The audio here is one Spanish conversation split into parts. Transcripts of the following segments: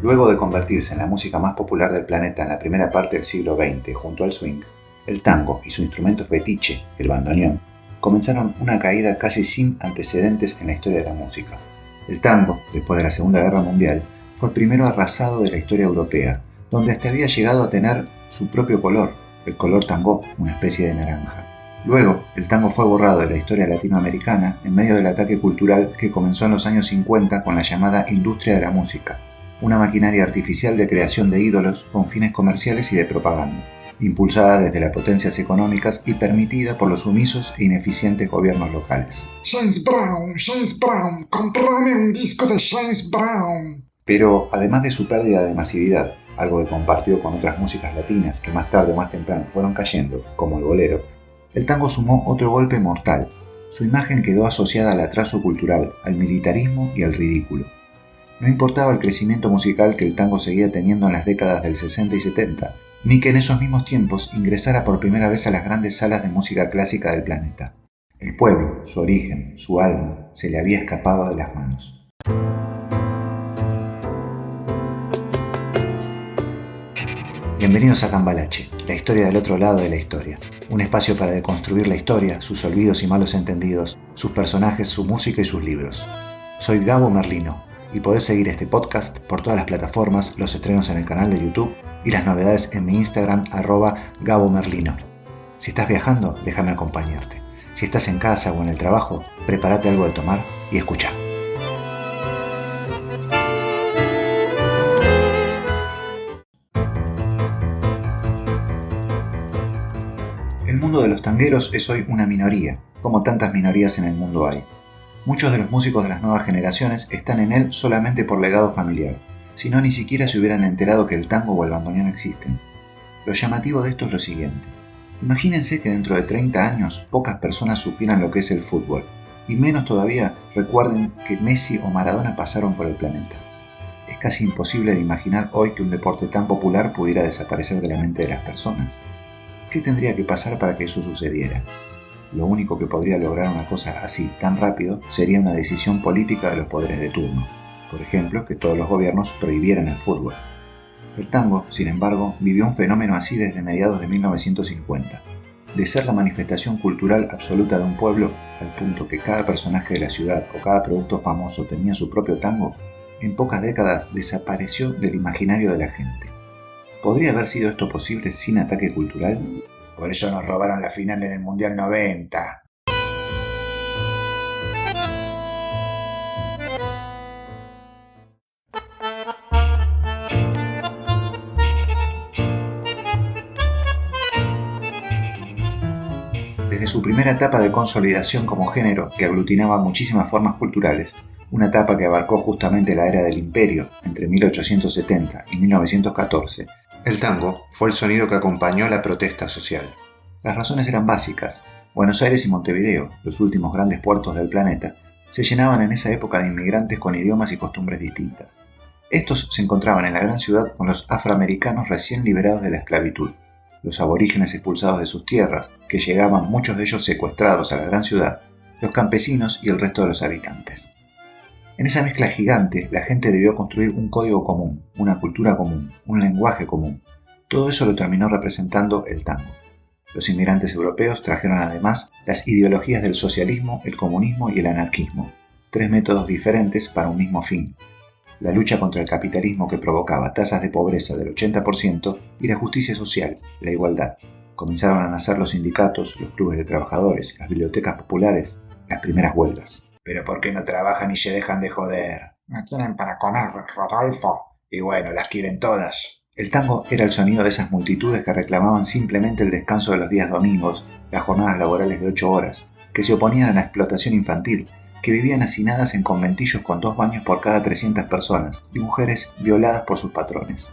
Luego de convertirse en la música más popular del planeta en la primera parte del siglo XX junto al swing, el tango y su instrumento fetiche, el bandoneón, comenzaron una caída casi sin antecedentes en la historia de la música. El tango, después de la Segunda Guerra Mundial, fue el primero arrasado de la historia europea, donde hasta había llegado a tener su propio color, el color tango, una especie de naranja. Luego, el tango fue borrado de la historia latinoamericana en medio del ataque cultural que comenzó en los años 50 con la llamada industria de la música, una maquinaria artificial de creación de ídolos con fines comerciales y de propaganda, impulsada desde las potencias económicas y permitida por los sumisos e ineficientes gobiernos locales. James Brown, comprame un disco de James Brown. Pero, además de su pérdida de masividad, algo que compartió con otras músicas latinas que más tarde o más temprano fueron cayendo, como el bolero, el tango sumó otro golpe mortal. Su imagen quedó asociada al atraso cultural, al militarismo y al ridículo. No importaba el crecimiento musical que el tango seguía teniendo en las décadas del 60 y 70, ni que en esos mismos tiempos ingresara por primera vez a las grandes salas de música clásica del planeta. El pueblo, su origen, su alma, se le había escapado de las manos. Bienvenidos a Cambalache, la historia del otro lado de la historia. Un espacio para deconstruir la historia, sus olvidos y malos entendidos, sus personajes, su música y sus libros. Soy Gabo Merlino y podés seguir este podcast por todas las plataformas, los estrenos en el canal de YouTube y las novedades en mi Instagram @GaboMerlino. Si estás viajando, déjame acompañarte. Si estás en casa o en el trabajo, prepárate algo de tomar y escucha. El mundo de los tangueros es hoy una minoría, como tantas minorías en el mundo hay. Muchos de los músicos de las nuevas generaciones están en él solamente por legado familiar, si no ni siquiera se hubieran enterado que el tango o el bandoneón existen. Lo llamativo de esto es lo siguiente. Imagínense que dentro de 30 años pocas personas supieran lo que es el fútbol, y menos todavía recuerden que Messi o Maradona pasaron por el planeta. Es casi imposible de imaginar hoy que un deporte tan popular pudiera desaparecer de la mente de las personas. ¿Qué tendría que pasar para que eso sucediera? Lo único que podría lograr una cosa así tan rápido sería una decisión política de los poderes de turno. Por ejemplo, que todos los gobiernos prohibieran el fútbol. El tango, sin embargo, vivió un fenómeno así desde mediados de 1950. De ser la manifestación cultural absoluta de un pueblo, al punto que cada personaje de la ciudad o cada producto famoso tenía su propio tango, en pocas décadas desapareció del imaginario de la gente. ¿Podría haber sido esto posible sin ataque cultural? Por eso nos robaron la final en el Mundial 90. Desde su primera etapa de consolidación como género, que aglutinaba muchísimas formas culturales, una etapa que abarcó justamente la era del Imperio, entre 1870 y 1914, el tango fue el sonido que acompañó la protesta social. Las razones eran básicas. Buenos Aires y Montevideo, los últimos grandes puertos del planeta, se llenaban en esa época de inmigrantes con idiomas y costumbres distintas. Estos se encontraban en la gran ciudad con los afroamericanos recién liberados de la esclavitud, los aborígenes expulsados de sus tierras, que llegaban muchos de ellos secuestrados a la gran ciudad, los campesinos y el resto de los habitantes. En esa mezcla gigante, la gente debió construir un código común, una cultura común, un lenguaje común. Todo eso lo terminó representando el tango. Los inmigrantes europeos trajeron además las ideologías del socialismo, el comunismo y el anarquismo, tres métodos diferentes para un mismo fin: la lucha contra el capitalismo que provocaba tasas de pobreza del 80% y la justicia social, la igualdad. Comenzaron a nacer los sindicatos, los clubes de trabajadores, las bibliotecas populares, las primeras huelgas. ¿Pero por qué no trabajan y se dejan de joder? No tienen para comer, Rodolfo. Y bueno, las quieren todas. El tango era el sonido de esas multitudes que reclamaban simplemente el descanso de los días domingos, las jornadas laborales de 8 horas, que se oponían a la explotación infantil, que vivían hacinadas en conventillos con 2 baños por cada 300 personas y mujeres violadas por sus patrones.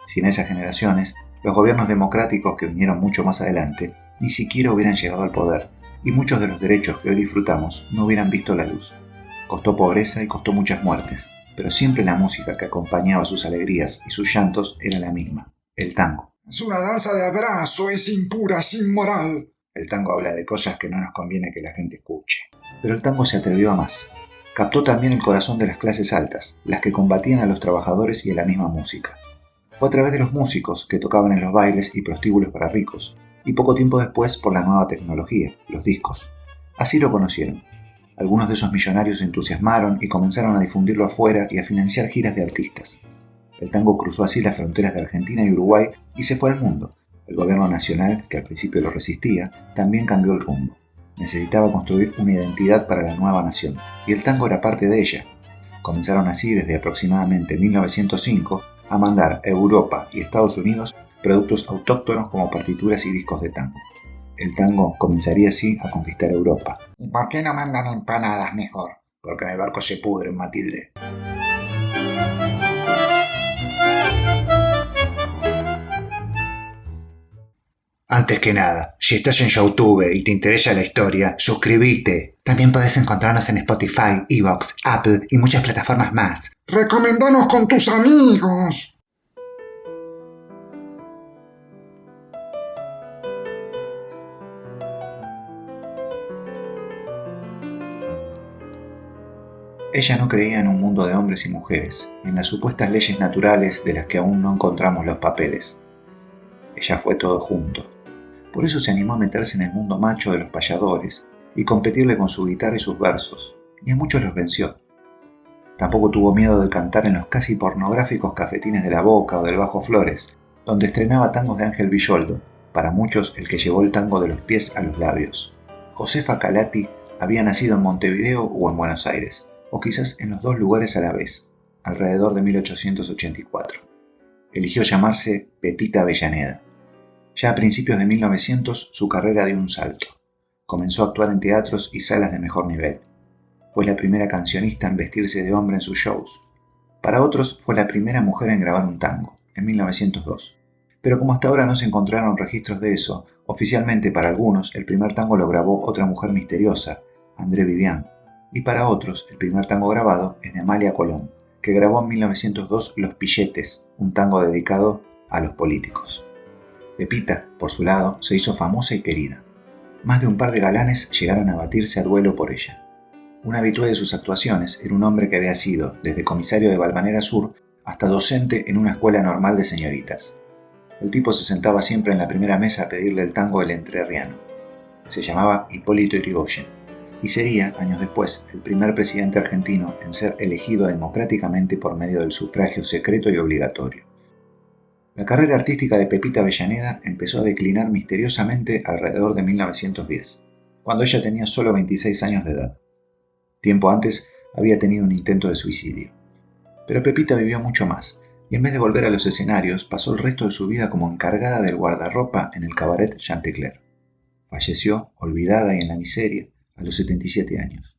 Sin esas generaciones, los gobiernos democráticos que vinieron mucho más adelante ni siquiera hubieran llegado al poder, y muchos de los derechos que hoy disfrutamos no hubieran visto la luz. Costó pobreza y costó muchas muertes, pero siempre la música que acompañaba sus alegrías y sus llantos era la misma: el tango. Es una danza de abrazo, es impura, es inmoral. El tango habla de cosas que no nos conviene que la gente escuche. Pero el tango se atrevió a más. Captó también el corazón de las clases altas, las que combatían a los trabajadores y a la misma música. Fue a través de los músicos que tocaban en los bailes y prostíbulos para ricos, y poco tiempo después por la nueva tecnología, los discos. Así lo conocieron. Algunos de esos millonarios se entusiasmaron y comenzaron a difundirlo afuera y a financiar giras de artistas. El tango cruzó así las fronteras de Argentina y Uruguay y se fue al mundo. El gobierno nacional, que al principio lo resistía, también cambió el rumbo. Necesitaba construir una identidad para la nueva nación, y el tango era parte de ella. Comenzaron así desde aproximadamente 1905 a mandar a Europa y Estados Unidos productos autóctonos como partituras y discos de tango. El tango comenzaría así a conquistar Europa. ¿Y por qué no mandan empanadas mejor? Porque en el barco se pudren, Matilde. Antes que nada, si estás en YouTube y te interesa la historia, suscríbete. También podés encontrarnos en Spotify, Evox, Apple y muchas plataformas más. ¡Recomendanos con tus amigos! Ella no creía en un mundo de hombres y mujeres, ni en las supuestas leyes naturales de las que aún no encontramos los papeles. Ella fue todo junto. Por eso se animó a meterse en el mundo macho de los payadores y competirle con su guitarra y sus versos, y a muchos los venció. Tampoco tuvo miedo de cantar en los casi pornográficos cafetines de La Boca o del Bajo Flores, donde estrenaba tangos de Ángel Villoldo, para muchos el que llevó el tango de los pies a los labios. Josefa Calati había nacido en Montevideo o en Buenos Aires, o quizás en los dos lugares a la vez, alrededor de 1884. Eligió llamarse Pepita Avellaneda. Ya a principios de 1900 su carrera dio un salto. Comenzó a actuar en teatros y salas de mejor nivel. Fue la primera cancionista en vestirse de hombre en sus shows. Para otros fue la primera mujer en grabar un tango, en 1902. Pero como hasta ahora no se encontraron registros de eso, oficialmente para algunos el primer tango lo grabó otra mujer misteriosa, André Vivian, y para otros el primer tango grabado es de Amalia Colón, que grabó en 1902 Los Pilletes, un tango dedicado a los políticos. Pepita, por su lado, se hizo famosa y querida. Más de un par de galanes llegaron a batirse a duelo por ella. Un habitué de sus actuaciones era un hombre que había sido, desde comisario de Balvanera Sur hasta docente en una escuela normal de señoritas. El tipo se sentaba siempre en la primera mesa a pedirle el tango del entrerriano. Se llamaba Hipólito Yrigoyen y sería, años después, el primer presidente argentino en ser elegido democráticamente por medio del sufragio secreto y obligatorio. La carrera artística de Pepita Avellaneda empezó a declinar misteriosamente alrededor de 1910, cuando ella tenía solo 26 años de edad. Tiempo antes había tenido un intento de suicidio. Pero Pepita vivió mucho más, y en vez de volver a los escenarios, pasó el resto de su vida como encargada del guardarropa en el cabaret Chantecler. Falleció, olvidada y en la miseria, a los 77 años.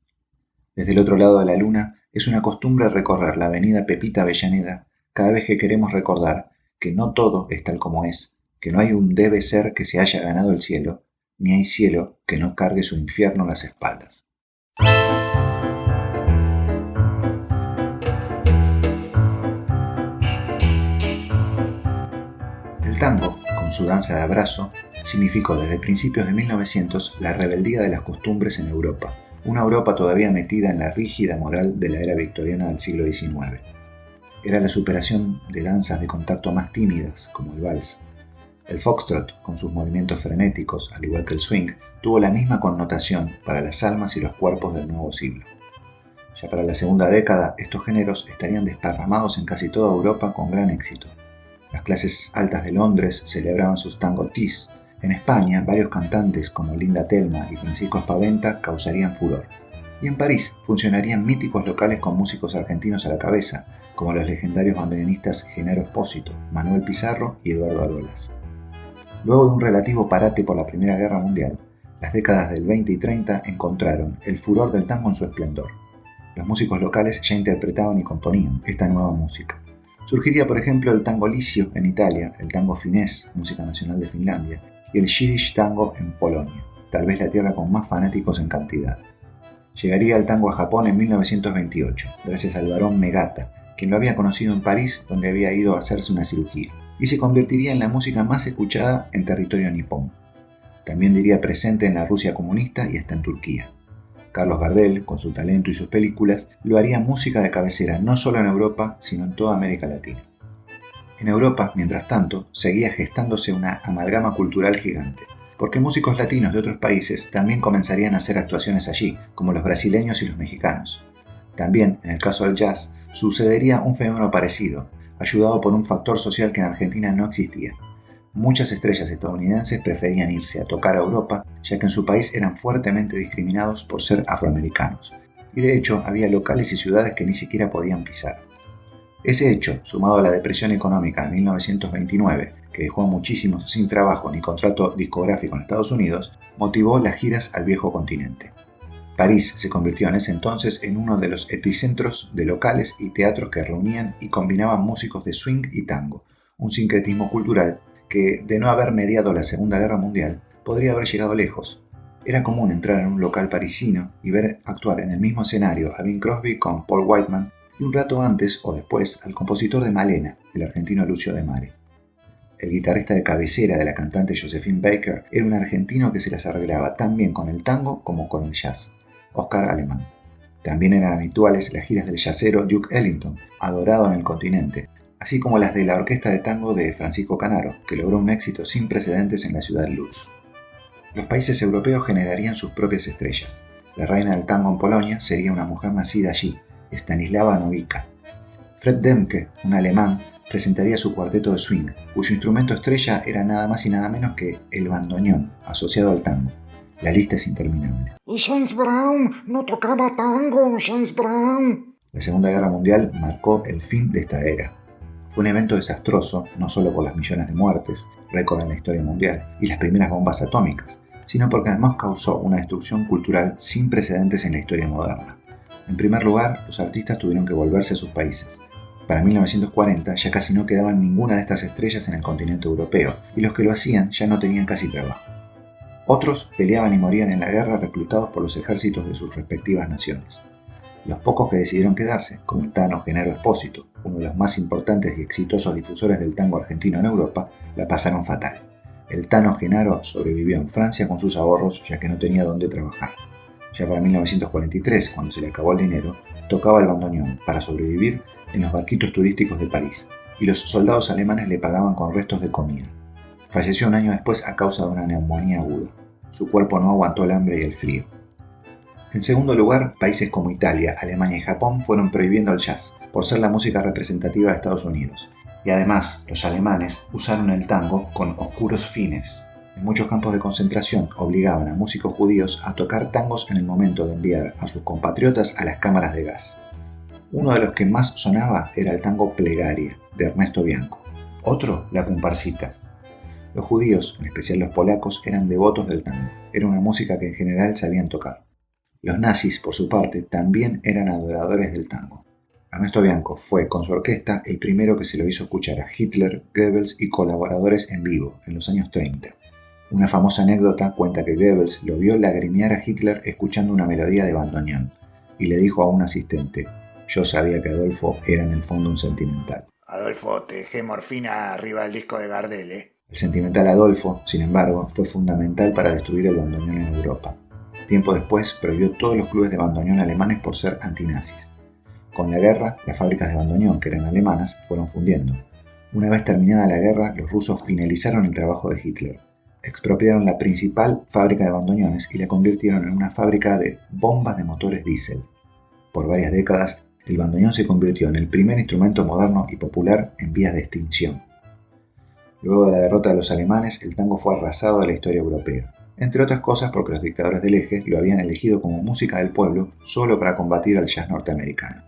Desde el otro lado de la luna, es una costumbre recorrer la avenida Pepita Avellaneda cada vez que queremos recordar que no todo es tal como es, que no hay un debe ser que se haya ganado el cielo, ni hay cielo que no cargue su infierno en las espaldas. El tango, con su danza de abrazo, significó desde principios de 1900 la rebeldía de las costumbres en Europa, una Europa todavía metida en la rígida moral de la era victoriana del siglo XIX. Era la superación de danzas de contacto más tímidas, como el vals. El foxtrot, con sus movimientos frenéticos, al igual que el swing, tuvo la misma connotación para las almas y los cuerpos del nuevo siglo. Ya para la segunda década, estos géneros estarían desparramados en casi toda Europa con gran éxito. Las clases altas de Londres celebraban sus tango teas. En España, varios cantantes como Linda Telma y Francisco Spaventa causarían furor. Y en París funcionarían míticos locales con músicos argentinos a la cabeza, como los legendarios bandoneonistas Genaro Espósito, Manuel Pizarro y Eduardo Arolas. Luego de un relativo parate por la Primera Guerra Mundial, las décadas del 20 y 30 encontraron el furor del tango en su esplendor. Los músicos locales ya interpretaban y componían esta nueva música. Surgiría, por ejemplo, el tango lisio en Italia, el tango finés, música nacional de Finlandia, y el Yiddish tango en Polonia, tal vez la tierra con más fanáticos en cantidad. Llegaría el tango a Japón en 1928, gracias al barón Megata, quien lo había conocido en París, donde había ido a hacerse una cirugía, y se convertiría en la música más escuchada en territorio nipón. También diría presente en la Rusia comunista y hasta en Turquía. Carlos Gardel, con su talento y sus películas, lo haría música de cabecera no solo en Europa, sino en toda América Latina. En Europa, mientras tanto, seguía gestándose una amalgama cultural gigante, porque músicos latinos de otros países también comenzarían a hacer actuaciones allí, como los brasileños y los mexicanos. También, en el caso del jazz, sucedería un fenómeno parecido, ayudado por un factor social que en Argentina no existía. Muchas estrellas estadounidenses preferían irse a tocar a Europa, ya que en su país eran fuertemente discriminados por ser afroamericanos, y de hecho había locales y ciudades que ni siquiera podían pisar. Ese hecho, sumado a la depresión económica de 1929, que dejó a muchísimos sin trabajo ni contrato discográfico en Estados Unidos, motivó las giras al viejo continente. París se convirtió en ese entonces en uno de los epicentros de locales y teatros que reunían y combinaban músicos de swing y tango, un sincretismo cultural que, de no haber mediado la Segunda Guerra Mundial, podría haber llegado lejos. Era común entrar en un local parisino y ver actuar en el mismo escenario a Bing Crosby con Paul Whiteman y un rato antes o después al compositor de Malena, el argentino Lucio De Mare. El guitarrista de cabecera de la cantante Josephine Baker era un argentino que se las arreglaba tan bien con el tango como con el jazz, Oscar Alemán. También eran habituales las giras del jazzero Duke Ellington, adorado en el continente, así como las de la orquesta de tango de Francisco Canaro, que logró un éxito sin precedentes en la ciudad Luz. Los países europeos generarían sus propias estrellas. La reina del tango en Polonia sería una mujer nacida allí, Stanislawa Nowicka. Fred Demke, un alemán, presentaría su cuarteto de swing, cuyo instrumento estrella era nada más y nada menos que el bandoneón, asociado al tango. La lista es interminable. Y James Brown no tocaba tango, James Brown. La Segunda Guerra Mundial marcó el fin de esta era. Fue un evento desastroso, no solo por las millones de muertes, récord en la historia mundial, y las primeras bombas atómicas, sino porque además causó una destrucción cultural sin precedentes en la historia moderna. En primer lugar, los artistas tuvieron que volverse a sus países. Para 1940 ya casi no quedaban ninguna de estas estrellas en el continente europeo, y los que lo hacían ya no tenían casi trabajo. Otros peleaban y morían en la guerra reclutados por los ejércitos de sus respectivas naciones. Los pocos que decidieron quedarse, como el Tano Genaro Espósito, uno de los más importantes y exitosos difusores del tango argentino en Europa, la pasaron fatal. El Tano Genaro sobrevivió en Francia con sus ahorros ya que no tenía dónde trabajar. Ya para 1943, cuando se le acabó el dinero, tocaba el bandoneón para sobrevivir en los barquitos turísticos de París, y los soldados alemanes le pagaban con restos de comida. Falleció un año después a causa de una neumonía aguda. Su cuerpo no aguantó el hambre y el frío. En segundo lugar, países como Italia, Alemania y Japón fueron prohibiendo el jazz, por ser la música representativa de Estados Unidos. Y además, los alemanes usaron el tango con oscuros fines. En muchos campos de concentración obligaban a músicos judíos a tocar tangos en el momento de enviar a sus compatriotas a las cámaras de gas. Uno de los que más sonaba era el tango Plegaria, de Ernesto Bianco. Otro, la comparsita. Los judíos, en especial los polacos, eran devotos del tango. Era una música que en general sabían tocar. Los nazis, por su parte, también eran adoradores del tango. Ernesto Bianco fue, con su orquesta, el primero que se lo hizo escuchar a Hitler, Goebbels y colaboradores en vivo, en los años 30. Una famosa anécdota cuenta que Goebbels lo vio lagrimear a Hitler escuchando una melodía de bandoneón, y le dijo a un asistente: «Yo sabía que Adolfo era en el fondo un sentimental». Adolfo, te dejé morfina arriba del disco de Gardel, ¿eh? El sentimental Adolfo, sin embargo, fue fundamental para destruir el bandoneón en Europa. Tiempo después prohibió todos los clubes de bandoneón alemanes por ser antinazis. Con la guerra, las fábricas de bandoneón, que eran alemanas, fueron fundiendo. Una vez terminada la guerra, los rusos finalizaron el trabajo de Hitler. Expropiaron la principal fábrica de bandoneones y la convirtieron en una fábrica de bombas de motores diésel. Por varias décadas, el bandoneón se convirtió en el primer instrumento moderno y popular en vías de extinción. Luego de la derrota de los alemanes, el tango fue arrasado de la historia europea, entre otras cosas porque los dictadores del Eje lo habían elegido como música del pueblo solo para combatir al jazz norteamericano.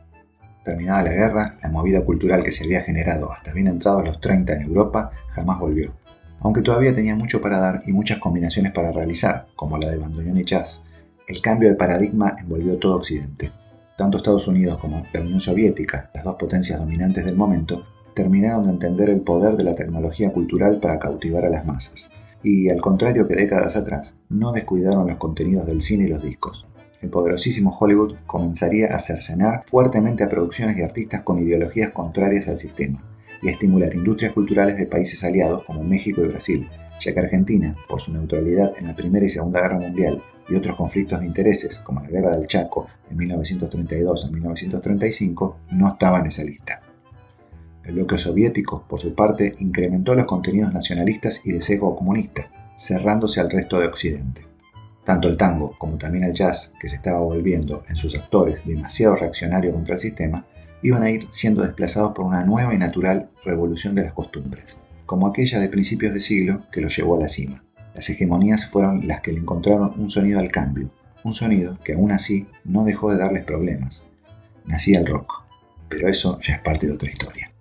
Terminada la guerra, la movida cultural que se había generado hasta bien entrados los 30 en Europa jamás volvió, aunque todavía tenía mucho para dar y muchas combinaciones para realizar, como la de bandoneón y jazz. El cambio de paradigma envolvió todo Occidente. Tanto Estados Unidos como la Unión Soviética, las dos potencias dominantes del momento, terminaron de entender el poder de la tecnología cultural para cautivar a las masas. Y, al contrario que décadas atrás, no descuidaron los contenidos del cine y los discos. El poderosísimo Hollywood comenzaría a cercenar fuertemente a producciones y artistas con ideologías contrarias al sistema, y a estimular industrias culturales de países aliados como México y Brasil, ya que Argentina, por su neutralidad en la Primera y Segunda Guerra Mundial y otros conflictos de intereses, como la Guerra del Chaco de 1932 a 1935, no estaba en esa lista. El bloque soviético, por su parte, incrementó los contenidos nacionalistas y de sesgo comunista, cerrándose al resto de Occidente. Tanto el tango como también el jazz, que se estaba volviendo en sus actores demasiado reaccionario contra el sistema, iban a ir siendo desplazados por una nueva y natural revolución de las costumbres, como aquella de principios de siglo que los llevó a la cima. Las hegemonías fueron las que le encontraron un sonido al cambio, un sonido que aún así no dejó de darles problemas. Nacía el rock, pero eso ya es parte de otra historia.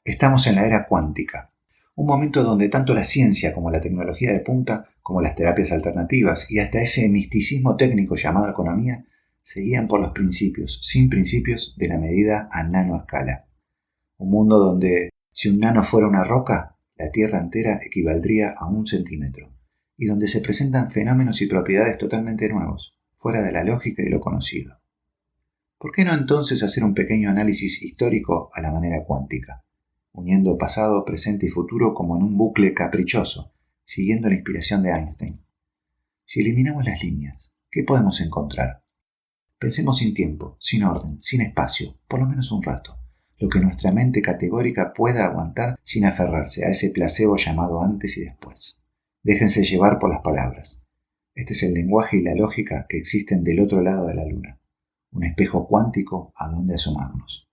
Estamos en la era cuántica, un momento donde tanto la ciencia como la tecnología de punta, como las terapias alternativas y hasta ese misticismo técnico llamado economía, se guían por los principios, sin principios, de la medida a nanoescala. Un mundo donde, si un nano fuera una roca, la Tierra entera equivaldría a 1 centímetro, y donde se presentan fenómenos y propiedades totalmente nuevos, fuera de la lógica y lo conocido. ¿Por qué no entonces hacer un pequeño análisis histórico a la manera cuántica, uniendo pasado, presente y futuro como en un bucle caprichoso, siguiendo la inspiración de Einstein? Si eliminamos las líneas, ¿qué podemos encontrar? Pensemos sin tiempo, sin orden, sin espacio, por lo menos un rato, lo que nuestra mente categórica pueda aguantar sin aferrarse a ese placebo llamado antes y después. Déjense llevar por las palabras. Este es el lenguaje y la lógica que existen del otro lado de la luna, un espejo cuántico a donde asomarnos.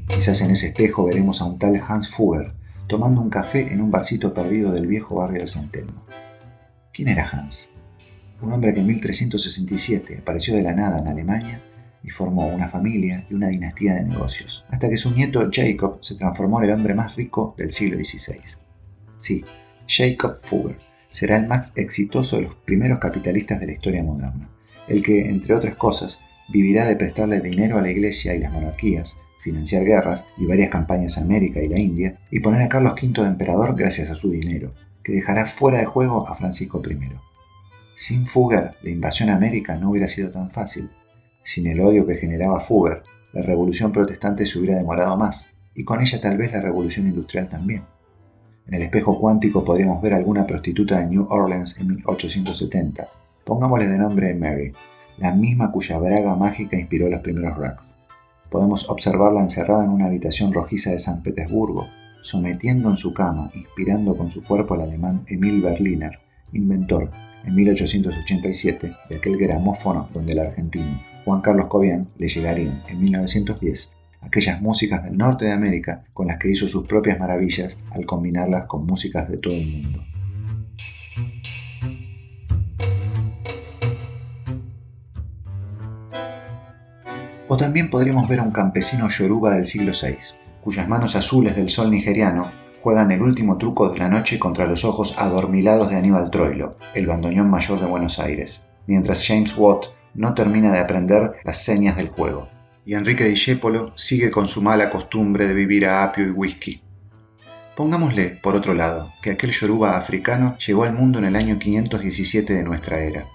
Quizás en ese espejo veremos a un tal Hans Fugger tomando un café en un barcito perdido del viejo barrio de San Telmo. ¿Quién era Hans? Un hombre que en 1367 apareció de la nada en Alemania y formó una familia y una dinastía de negocios, hasta que su nieto Jacob se transformó en el hombre más rico del siglo XVI. Sí, Jacob Fugger será el más exitoso de los primeros capitalistas de la historia moderna, el que, entre otras cosas, vivirá de prestarle dinero a la Iglesia y las monarquías, financiar guerras y varias campañas a América y la India, y poner a Carlos V de emperador gracias a su dinero, que dejará fuera de juego a Francisco I. Sin Fugger, la invasión a América no hubiera sido tan fácil. Sin el odio que generaba Fugger, la revolución protestante se hubiera demorado más, y con ella tal vez la revolución industrial también. En el espejo cuántico podríamos ver a alguna prostituta de New Orleans en 1870. Pongámosle de nombre Mary, la misma cuya braga mágica inspiró los primeros rags. Podemos observarla encerrada en una habitación rojiza de San Petersburgo, sometiendo en su cama, inspirando con su cuerpo al alemán Emil Berliner, inventor, en 1887, de aquel gramófono donde el argentino Juan Carlos Cobian le llegarían, en 1910, aquellas músicas del norte de América con las que hizo sus propias maravillas al combinarlas con músicas de todo el mundo. O también podríamos ver a un campesino yoruba del siglo VI, cuyas manos azules del sol nigeriano juegan el último truco de la noche contra los ojos adormilados de Aníbal Troilo, el bandoneón mayor de Buenos Aires, mientras James Watt no termina de aprender las señas del juego. Y Enrique Discépolo sigue con su mala costumbre de vivir a apio y whisky. Pongámosle, por otro lado, que aquel yoruba africano llegó al mundo en el año 517 de nuestra era.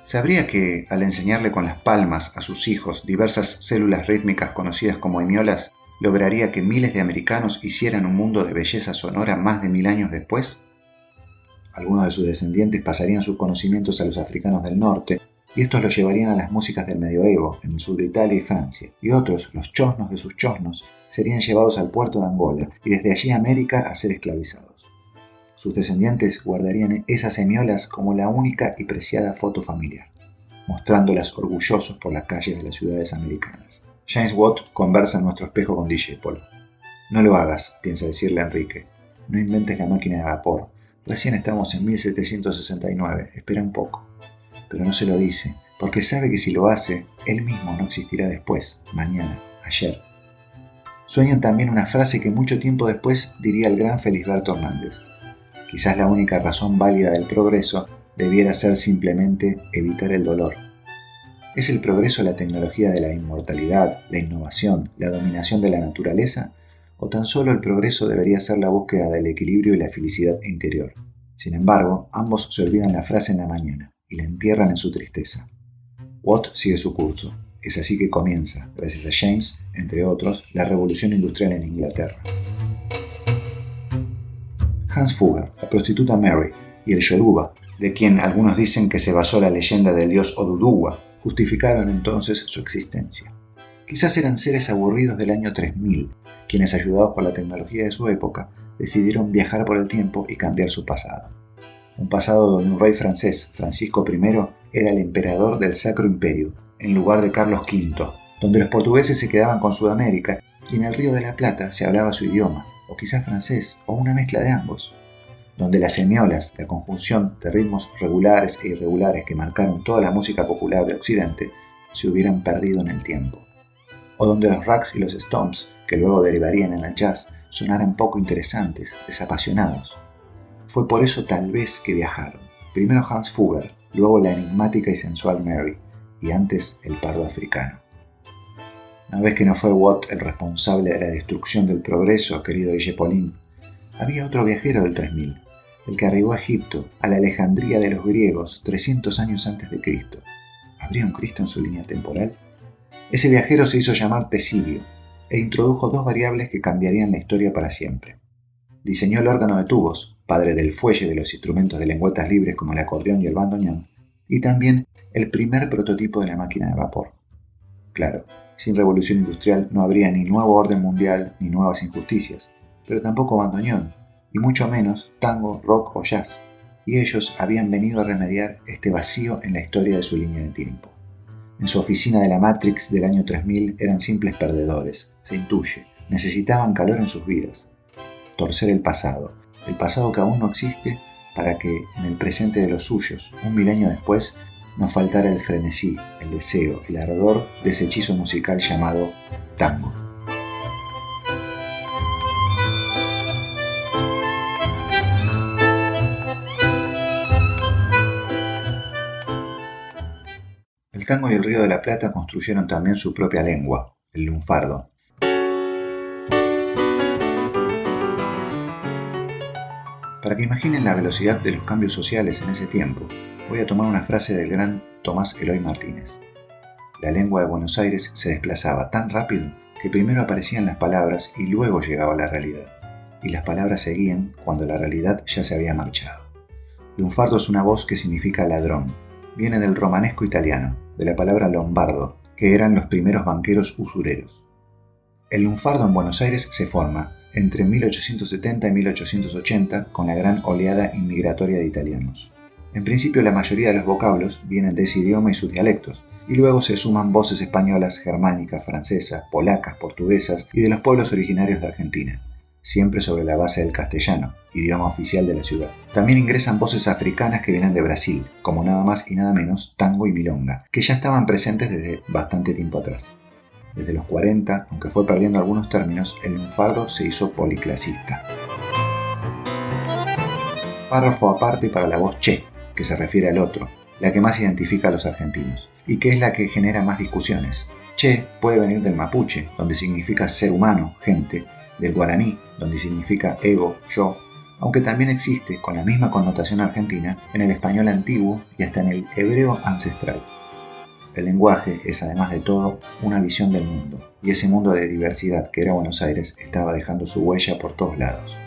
¿Sabría que, al enseñarle con las palmas a sus hijos diversas células rítmicas conocidas como hemiolas, lograría que miles de americanos hicieran un mundo de belleza sonora más de 1000 años después? Algunos de sus descendientes pasarían sus conocimientos a los africanos del norte, y estos los llevarían a las músicas del medioevo, en el sur de Italia y Francia, y otros, los chosnos de sus chosnos, serían llevados al puerto de Angola, y desde allí a América a ser esclavizados. Sus descendientes guardarían esas semiolas como la única y preciada foto familiar, mostrándolas orgullosos por las calles de las ciudades americanas. James Watt conversa en nuestro espejo con Discépolo. No lo hagas, piensa decirle a Enrique. No inventes la máquina de vapor. Recién estamos en 1769, espera un poco. Pero no se lo dice, porque sabe que si lo hace, él mismo no existirá después, mañana, ayer. Sueñan también una frase que mucho tiempo después diría el gran Felisberto Hernández. Quizás la única razón válida del progreso debiera ser simplemente evitar el dolor. ¿Es el progreso la tecnología de la inmortalidad, la innovación, la dominación de la naturaleza? ¿O tan solo el progreso debería ser la búsqueda del equilibrio y la felicidad interior? Sin embargo, ambos se olvidan la frase en la mañana y la entierran en su tristeza. Watt sigue su curso. Es así que comienza, gracias a James, entre otros, la revolución industrial en Inglaterra. Hans Fugger, la prostituta Mary y el yoruba, de quien algunos dicen que se basó la leyenda del dios Oduduwa, justificaron entonces su existencia. Quizás eran seres aburridos del año 3000, quienes, ayudados por la tecnología de su época, decidieron viajar por el tiempo y cambiar su pasado. Un pasado donde un rey francés, Francisco I, era el emperador del Sacro Imperio, en lugar de Carlos V, donde los portugueses se quedaban con Sudamérica y en el Río de la Plata se hablaba su idioma, o quizás francés, o una mezcla de ambos, donde las semiolas, la conjunción de ritmos regulares e irregulares que marcaron toda la música popular de Occidente, se hubieran perdido en el tiempo, o donde los rags y los stomps, que luego derivarían en el jazz, sonaran poco interesantes, desapasionados. Fue por eso tal vez que viajaron, primero Hans Fugger, luego la enigmática y sensual Mary, y antes el pardo africano. ¿No ves que no fue Watt el responsable de la destrucción del progreso, querido Discépolín? Había otro viajero del 3000, el que arribó a Egipto, a la Alejandría de los griegos, 300 años antes de Cristo. ¿Habría un Cristo en su línea temporal? Ese viajero se hizo llamar Tesibio, e introdujo dos variables que cambiarían la historia para siempre. Diseñó el órgano de tubos, padre del fuelle de los instrumentos de lengüetas libres como el acordeón y el bandoneón, y también el primer prototipo de la máquina de vapor. Claro, sin revolución industrial no habría ni nuevo orden mundial ni nuevas injusticias, pero tampoco bandoneón, y mucho menos tango, rock o jazz, y ellos habían venido a remediar este vacío en la historia de su línea de tiempo. En su oficina de la Matrix del año 3000 eran simples perdedores, se intuye, necesitaban calor en sus vidas. Torcer el pasado que aún no existe, para que en el presente de los suyos, un milenio después, no faltara el frenesí, el deseo, el ardor de ese hechizo musical llamado tango. El tango y el Río de la Plata construyeron también su propia lengua, el lunfardo. Para que imaginen la velocidad de los cambios sociales en ese tiempo, voy a tomar una frase del gran Tomás Eloy Martínez. La lengua de Buenos Aires se desplazaba tan rápido que primero aparecían las palabras y luego llegaba la realidad, y las palabras seguían cuando la realidad ya se había marchado. Lunfardo es una voz que significa ladrón. Viene del romanesco italiano, de la palabra lombardo, que eran los primeros banqueros usureros. El lunfardo en Buenos Aires se forma entre 1870 y 1880 con la gran oleada inmigratoria de italianos. En principio la mayoría de los vocablos vienen de ese idioma y sus dialectos, y luego se suman voces españolas, germánicas, francesas, polacas, portuguesas y de los pueblos originarios de Argentina, siempre sobre la base del castellano, idioma oficial de la ciudad. También ingresan voces africanas que vienen de Brasil, como nada más y nada menos tango y milonga, que ya estaban presentes desde bastante tiempo atrás. Desde los 40, aunque fue perdiendo algunos términos, el lunfardo se hizo policlasista. Párrafo aparte para la voz che, que se refiere al otro, la que más identifica a los argentinos, y que es la que genera más discusiones. Che puede venir del mapuche, donde significa ser humano, gente, del guaraní, donde significa ego, yo, aunque también existe, con la misma connotación argentina, en el español antiguo y hasta en el hebreo ancestral. El lenguaje es, además de todo, una visión del mundo, y ese mundo de diversidad que era Buenos Aires estaba dejando su huella por todos lados.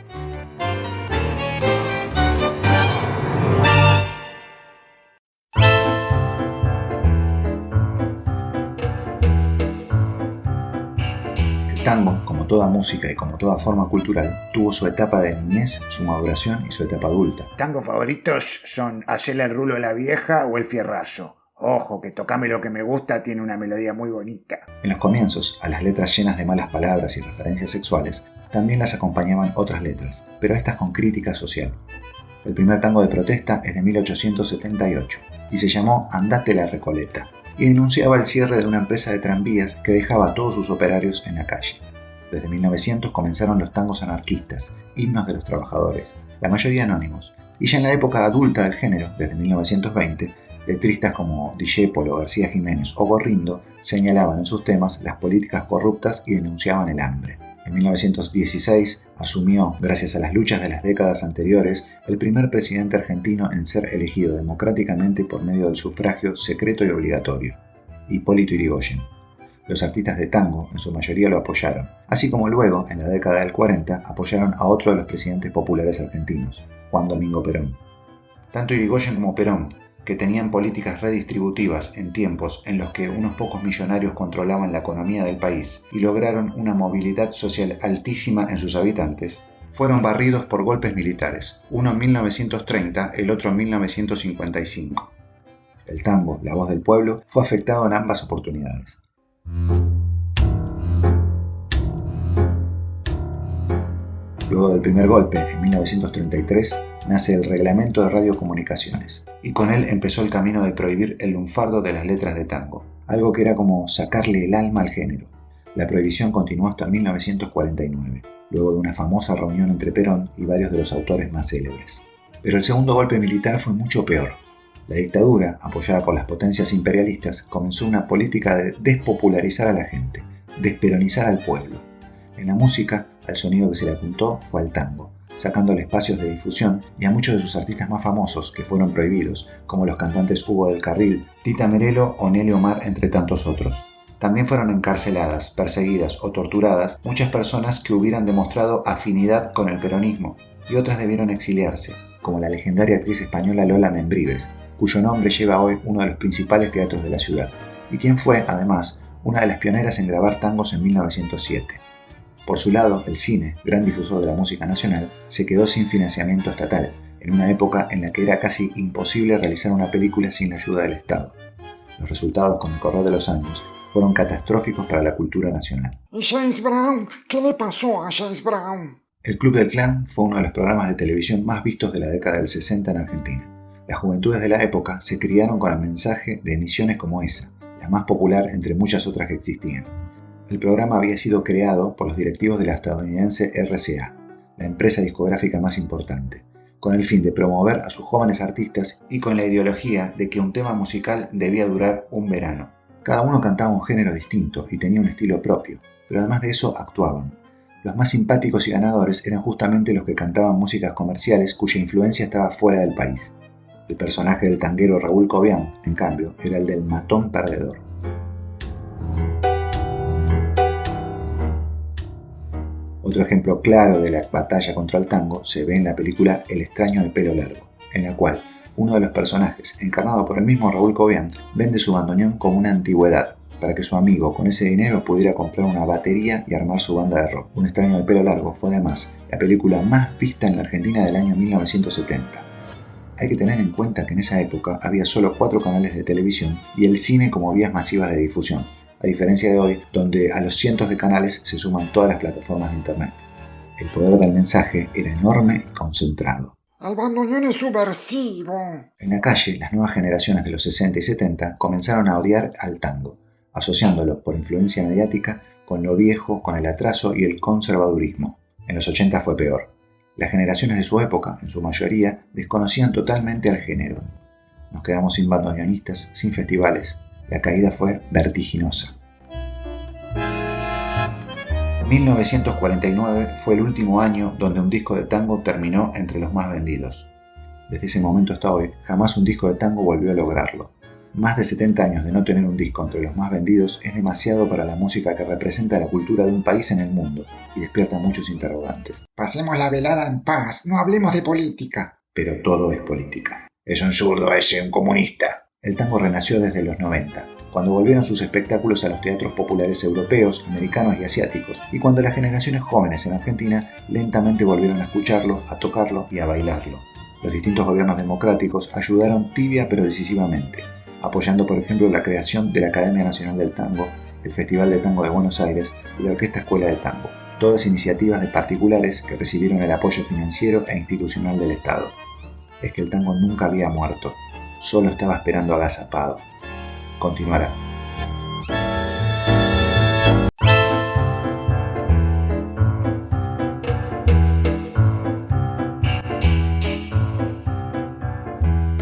El tango, como toda música y como toda forma cultural, tuvo su etapa de niñez, su maduración y su etapa adulta. Tangos favoritos son Hacele el rulo la vieja o El fierrazo. Ojo, que Tocame lo que me gusta tiene una melodía muy bonita. En los comienzos, a las letras llenas de malas palabras y referencias sexuales, también las acompañaban otras letras, pero estas con crítica social. El primer tango de protesta es de 1878 y se llamó Andate la Recoleta, y denunciaba el cierre de una empresa de tranvías que dejaba a todos sus operarios en la calle. Desde 1900 comenzaron los tangos anarquistas, himnos de los trabajadores, la mayoría anónimos, y ya en la época adulta del género, desde 1920, letristas como Discépolo, García Jiménez o Gorrindo señalaban en sus temas las políticas corruptas y denunciaban el hambre. En 1916 asumió, gracias a las luchas de las décadas anteriores, el primer presidente argentino en ser elegido democráticamente por medio del sufragio secreto y obligatorio, Hipólito Yrigoyen. Los artistas de tango, en su mayoría, lo apoyaron, así como luego, en la década del 40, apoyaron a otro de los presidentes populares argentinos, Juan Domingo Perón. Tanto Yrigoyen como Perón, que tenían políticas redistributivas en tiempos en los que unos pocos millonarios controlaban la economía del país y lograron una movilidad social altísima en sus habitantes, fueron barridos por golpes militares, uno en 1930, el otro en 1955. El tango, la voz del pueblo, fue afectado en ambas oportunidades. Luego del primer golpe, en 1933, nace el Reglamento de Radiocomunicaciones, y con él empezó el camino de prohibir el lunfardo de las letras de tango, algo que era como sacarle el alma al género. La prohibición continuó hasta 1949, luego de una famosa reunión entre Perón y varios de los autores más célebres. Pero el segundo golpe militar fue mucho peor. La dictadura, apoyada por las potencias imperialistas, comenzó una política de despopularizar a la gente, desperonizar al pueblo. En la música, al sonido que se le apuntó fue al tango, sacándole espacios de difusión y a muchos de sus artistas más famosos que fueron prohibidos, como los cantantes Hugo del Carril, Tita Merelo o Nelly Omar, entre tantos otros. También fueron encarceladas, perseguidas o torturadas muchas personas que hubieran demostrado afinidad con el peronismo, y otras debieron exiliarse, como la legendaria actriz española Lola Membrives, cuyo nombre lleva hoy uno de los principales teatros de la ciudad, y quien fue, además, una de las pioneras en grabar tangos en 1907. Por su lado, el cine, gran difusor de la música nacional, se quedó sin financiamiento estatal, en una época en la que era casi imposible realizar una película sin la ayuda del Estado. Los resultados, con el correr de los años, fueron catastróficos para la cultura nacional. ¿Y James Brown? ¿Qué le pasó a James Brown? El Club del Clan fue uno de los programas de televisión más vistos de la década del 60 en Argentina. Las juventudes de la época se criaron con el mensaje de emisiones como esa, la más popular entre muchas otras que existían. El programa había sido creado por los directivos de la estadounidense RCA, la empresa discográfica más importante, con el fin de promover a sus jóvenes artistas y con la ideología de que un tema musical debía durar un verano. Cada uno cantaba un género distinto y tenía un estilo propio, pero además de eso actuaban. Los más simpáticos y ganadores eran justamente los que cantaban músicas comerciales cuya influencia estaba fuera del país. El personaje del tanguero Raúl Cobián, en cambio, era el del matón perdedor. Otro ejemplo claro de la batalla contra el tango se ve en la película El extraño de pelo largo, en la cual uno de los personajes, encarnado por el mismo Raúl Cobián, vende su bandoneón como una antigüedad, para que su amigo con ese dinero pudiera comprar una batería y armar su banda de rock. Un extraño de pelo largo fue además la película más vista en la Argentina del año 1970. Hay que tener en cuenta que en esa época había solo 4 canales de televisión y el cine como vías masivas de difusión, a diferencia de hoy, donde a los cientos de canales se suman todas las plataformas de internet. El poder del mensaje era enorme y concentrado. El bandoneón es subversivo. En la calle, las nuevas generaciones de los 60 y 70 comenzaron a odiar al tango, asociándolo por influencia mediática con lo viejo, con el atraso y el conservadurismo. En los 80 fue peor. Las generaciones de su época, en su mayoría, desconocían totalmente al género. Nos quedamos sin bandoneonistas, sin festivales. La caída fue vertiginosa. 1949 fue el último año donde un disco de tango terminó entre los más vendidos. Desde ese momento hasta hoy, jamás un disco de tango volvió a lograrlo. Más de 70 años de no tener un disco entre los más vendidos es demasiado para la música que representa la cultura de un país en el mundo y despierta muchos interrogantes. Pasemos la velada en paz, no hablemos de política. Pero todo es política. Es un zurdo ese, un comunista. El tango renació desde los 90, cuando volvieron sus espectáculos a los teatros populares europeos, americanos y asiáticos, y cuando las generaciones jóvenes en Argentina lentamente volvieron a escucharlo, a tocarlo y a bailarlo. Los distintos gobiernos democráticos ayudaron tibia pero decisivamente, apoyando por ejemplo la creación de la Academia Nacional del Tango, el Festival de Tango de Buenos Aires y la Orquesta Escuela de Tango, todas iniciativas de particulares que recibieron el apoyo financiero e institucional del Estado. Es que el tango nunca había muerto, solo estaba esperando agazapado. Continuará.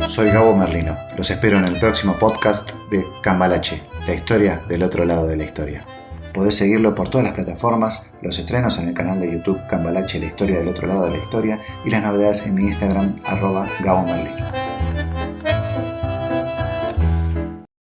Soy Gabo Merlino. Los espero en el próximo podcast de Cambalache, la historia del otro lado de la historia. Podés seguirlo por todas las plataformas, los estrenos en el canal de YouTube Cambalache, la historia del otro lado de la historia y las novedades en mi Instagram @GaboMerlino.